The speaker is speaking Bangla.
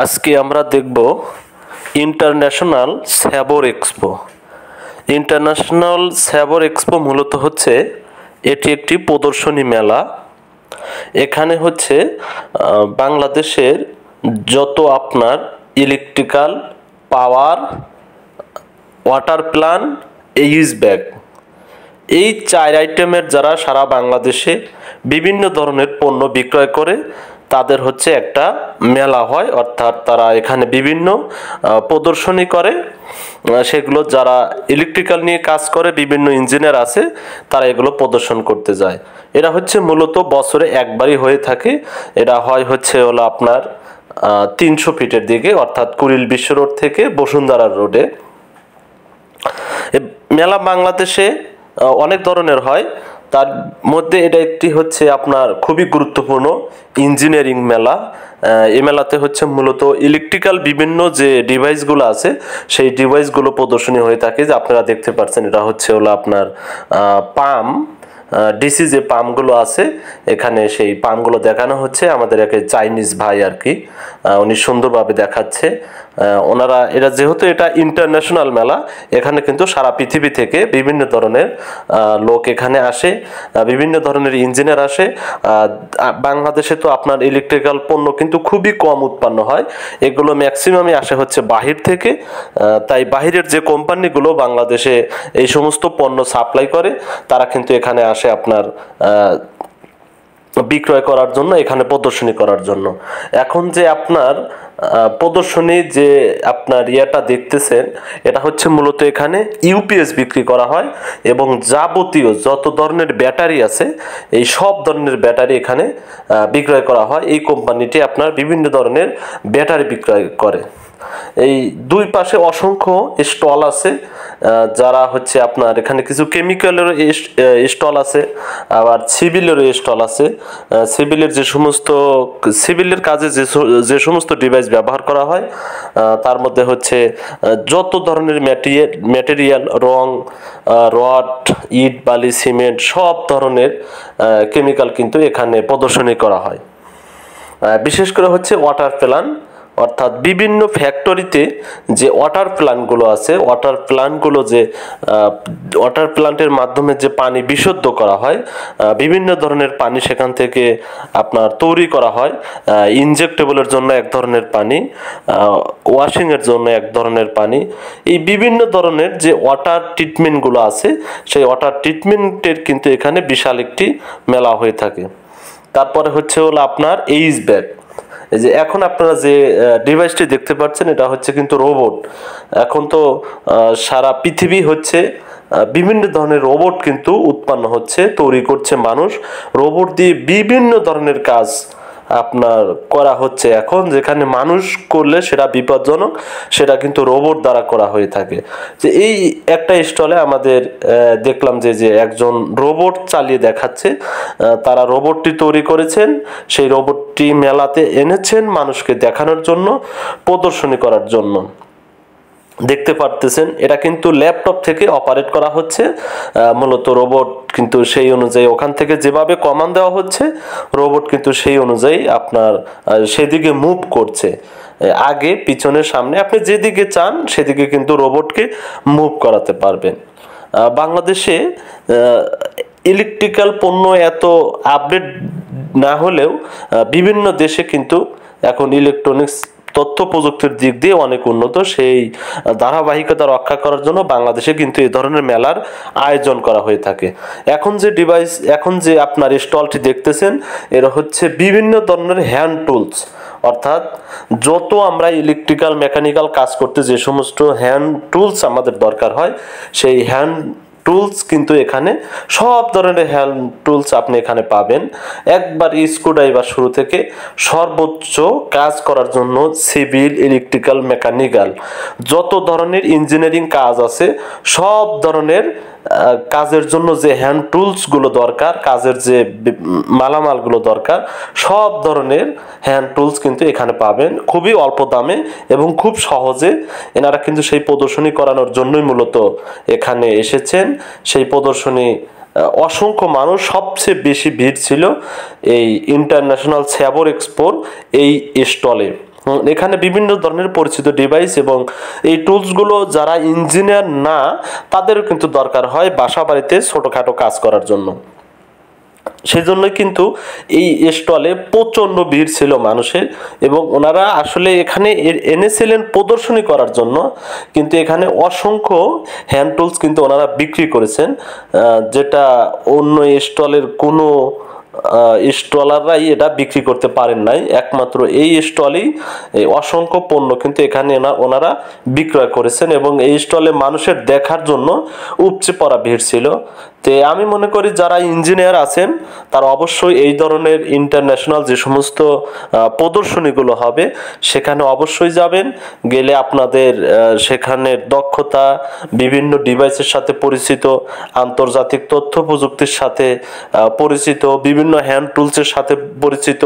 আজকে আমরা দেখব ইন্টারন্যাশনাল স্যাবর এক্সপো। ইন্টারন্যাশনাল স্যাবর এক্সপো মূলত হচ্ছে এটি একটি প্রদর্শনী মেলা। এখানে হচ্ছে বাংলাদেশের যত আপনার ইলেকট্রিক্যাল, পাওয়ার, ওয়াটার প্ল্যান, এইচ ব্যাগ, এই 4 আইটেমের যারা সারা বাংলাদেশে বিভিন্ন ধরনের পণ্য বিক্রয় করে তাদের হচ্ছে একটা মেলা হয়, অর্থাৎ তারা এখানে বিভিন্ন প্রদর্শনী করে। সেগুলো যারা ইলেকট্রিক্যাল নিয়ে কাজ করে, বিভিন্ন ইঞ্জিনিয়ার আছে, তারা এগুলো প্রদর্শন করতে যায়। এরা হচ্ছে মূলত বছরে একবারই হয়ে থাকে। এটা হলো আপনার 300 ফিটের দিকে, অর্থাৎ কুড়িল বিশ্ব রোড থেকে বসুন্ধরা রোডে। মেলা বাংলাদেশে অনেক ধরনের হয়, তার মধ্যে এটা একটি হচ্ছে আপনার খুবই গুরুত্বপূর্ণ ইঞ্জিনিয়ারিং মেলা। এই মেলাতে হচ্ছে মূলত ইলেকট্রিক্যাল বিভিন্ন যে ডিভাইসগুলো আছে সেই ডিভাইসগুলো প্রদর্শনী হয়ে থাকে। যে আপনারা দেখতে পাচ্ছেন, এটা হলো আপনার পাম্প, ডিসি যে পাম্পগুলো আছে, এখানে সেই পাম্পগুলো দেখানো হচ্ছে। আমাদের এক চাইনিজ ভাই আর কি, উনি সুন্দরভাবে দেখাচ্ছে। ওনারা যেহেতু এটা ইন্টারন্যাশনাল মেলা, এখানে কিন্তু সারা পৃথিবী থেকে বিভিন্ন ধরনের লোক এখানে আসে, বিভিন্ন ধরনের ইঞ্জিনিয়ার আসে। বাংলাদেশে তো আপনার ইলেকট্রিক্যাল পণ্য কিন্তু খুবই কম উৎপন্ন হয়, এগুলো ম্যাক্সিমামই আসে হচ্ছে বাহির থেকে। তাই বাহিরের যে কোম্পানিগুলো বাংলাদেশে এই সমস্ত পণ্য সাপ্লাই করে, তারা কিন্তু এখানে আসে আপনার বিক্রয় করার জন্য, এখানে প্রদর্শনী করার জন্য। এখন যে আপনার প্রদর্শনী যে আপনার ইয়েটা দেখতেছেন, এটা হচ্ছে মূলত এখানে ইউপিএস বিক্রি করা হয় এবং যাবতীয় যত ধরনের ব্যাটারি আছে এই সব ধরনের ব্যাটারি এখানে বিক্রয় করা হয়। এই কোম্পানিটি আপনার বিভিন্ন ধরনের ব্যাটারি বিক্রয় করে। এই দুই পাশে অসংখ্য স্টল আছে, যারা হচ্ছে আপনার এখানে কিছু কেমিক্যালের স্টল আছে, আবার সিভিলের স্টল আছে। সিভিলের কাজে যে সমস্ত ডিভাইস ব্যবহার করা হয়, তার মধ্যে হচ্ছে যত ধরনের ম্যাটেরিয়াল, রং, রড, ইট, বালি, সিমেন্ট, সব ধরনের কেমিক্যাল কিন্তু এখানে প্রদর্শনী করা হয়। বিশেষ করে হচ্ছে ওয়াটার প্ল্যান, অর্থাৎ বিভিন্ন ফ্যাক্টরিতে যে ওয়াটার প্ল্যান্টগুলো আছে, ওয়াটার প্ল্যান্টের মাধ্যমে যে পানি বিশুদ্ধ করা হয়, বিভিন্ন ধরনের পানি সেখান থেকে আপনার তৈরি করা হয়। ইনজেক্টেবলের জন্য এক ধরনের পানি, ওয়াশিংয়ের জন্য এক ধরনের পানি, এই বিভিন্ন ধরনের যে ওয়াটার ট্রিটমেন্টগুলো আছে, সেই ওয়াটার ট্রিটমেন্টের কিন্তু এখানে বিশাল একটি মেলা হয়ে থাকে। তারপরে হলো আপনার এইচ ব্যাগ। এই যে এখন আপনারা যে ডিভাইসটি দেখতে পাচ্ছেন, এটা হচ্ছে কিন্তু রোবট। এখন তো সারা পৃথিবী হচ্ছে বিভিন্ন ধরনের রোবট কিন্তু উৎপন্ন হচ্ছে, তৈরি করছে মানুষ। রোবট দিয়ে বিভিন্ন ধরনের কাজ আপনার করা হচ্ছে এখন, যেখানে মানুষ করলে সেটা বিপজ্জনক, সেটা কিন্তু রোবট দ্বারা করা হয়ে থাকে। যে এই একটা স্টলে আমাদের দেখলাম যে একজন রোবট চালিয়ে দেখাচ্ছে। তারা রোবটটি তৈরি করেছেন, সেই রোবটটি মেলাতে এনেছেন মানুষকে দেখানোর জন্য, প্রদর্শনী করার জন্য। দেখতে পারতেছেন এটা কিন্তু ল্যাপটপ থেকে অপারেট করা হচ্ছে। মূলত রোবট কিন্তু সেই অনুযায়ী ওখান থেকে যেভাবে কমান্ড দেওয়া হচ্ছে, রোবট কিন্তু সেই অনুযায়ী আপনার সেদিকে মুভ করছে, আগে পিছনে সামনে, আপনি যেদিকে চান সেদিকে কিন্তু রোবটকে মুভ করাতে পারবেন। বাংলাদেশে ইলেকট্রিক্যাল পণ্য এত আপডেট না হলেও বিভিন্ন দেশে কিন্তু এখন ইলেকট্রনিক্স তথ্য প্রযুক্তির দিক দিয়ে অনেক উন্নত। সেই ধারাবাহিকতা রক্ষা করার জন্য বাংলাদেশে কিন্তু এই ধরনের মেলার আয়োজন করা হয়ে থাকে। এখন যে আপনার স্টলটি দেখতেছেন, এরা হচ্ছে বিভিন্ন ধরনের হ্যান্ড টুলস, অর্থাৎ যত আমরা ইলেকট্রিক্যাল, মেকানিক্যাল কাজ করতে যে সমস্ত হ্যান্ড টুলস আমাদের দরকার হয়, সেই হ্যান্ড টুলস কিন্তু এখানে সব ধরনের হ্যান্ড টুলস আপনি এখানে পাবেন। একবার স্ক্রুড্রাইভার শুরু থেকে সর্বোচ্চ কাজ করার জন্য সিভিল, ইলেকট্রিক্যাল, মেকানিক্যাল যত ধরনের ইঞ্জিনিয়ারিং কাজ আছে, সব ধরনের কাজের জন্য যে হ্যান্ড টুলসগুলো দরকার, কাজের যে মালামালগুলো দরকার, সব ধরনের হ্যান্ড টুলস কিন্তু এখানে পাবেন খুবই অল্প দামে এবং খুব সহজে। এনারা কিন্তু সেই প্রদর্শনী করানোর জন্যই মূলত এখানে এসেছেন। সেই প্রদর্শনী অসংখ্য মানুষ, সবচেয়ে বেশি ভিড় ছিল এই ইন্টারন্যাশনাল স্যাবর এক্সপোর এই স্টলে। এখানে বিভিন্ন ধরনের পরিচিত ডিভাইস এবং এই টুলসগুলো যারা ইঞ্জিনিয়ার না তাদেরও কিন্তু দরকার হয় বাসা বাড়িতে ছোটোখাটো কাজ করার জন্য। সেই জন্য কিন্তু এই স্টলে প্রচণ্ড ভিড় ছিল মানুষের, এবং ওনারা আসলে এখানে এনেছিলেন প্রদর্শনী করার জন্য, কিন্তু এখানে অসংখ্য হ্যান্ড টুলস কিন্তু ওনারা বিক্রি করেছেন, যেটা অন্য স্টলের কোনো স্টলাররাই এটা বিক্রি করতে পারেন নাই। একমাত্র এই স্টলেই অসংখ্য পণ্য কিন্তু এখানে ওনারা বিক্রয় করেছেন, এবং এই স্টলে মানুষের দেখার জন্য উপচে পড়া ভিড় ছিল। তে আমি মনে করি যারা ইঞ্জিনিয়ার আছেন তারা অবশ্যই এই ধরনের ইন্টারন্যাশনাল যে সমস্ত প্রদর্শনীগুলো হবে সেখানে অবশ্যই যাবেন। গেলে আপনাদের সেখানের দক্ষতা, বিভিন্ন ডিভাইসের সাথে পরিচিত, আন্তর্জাতিক তথ্য প্রযুক্তির সাথে পরিচিত, বিভিন্ন হ্যান্ড টুলসের সাথে পরিচিত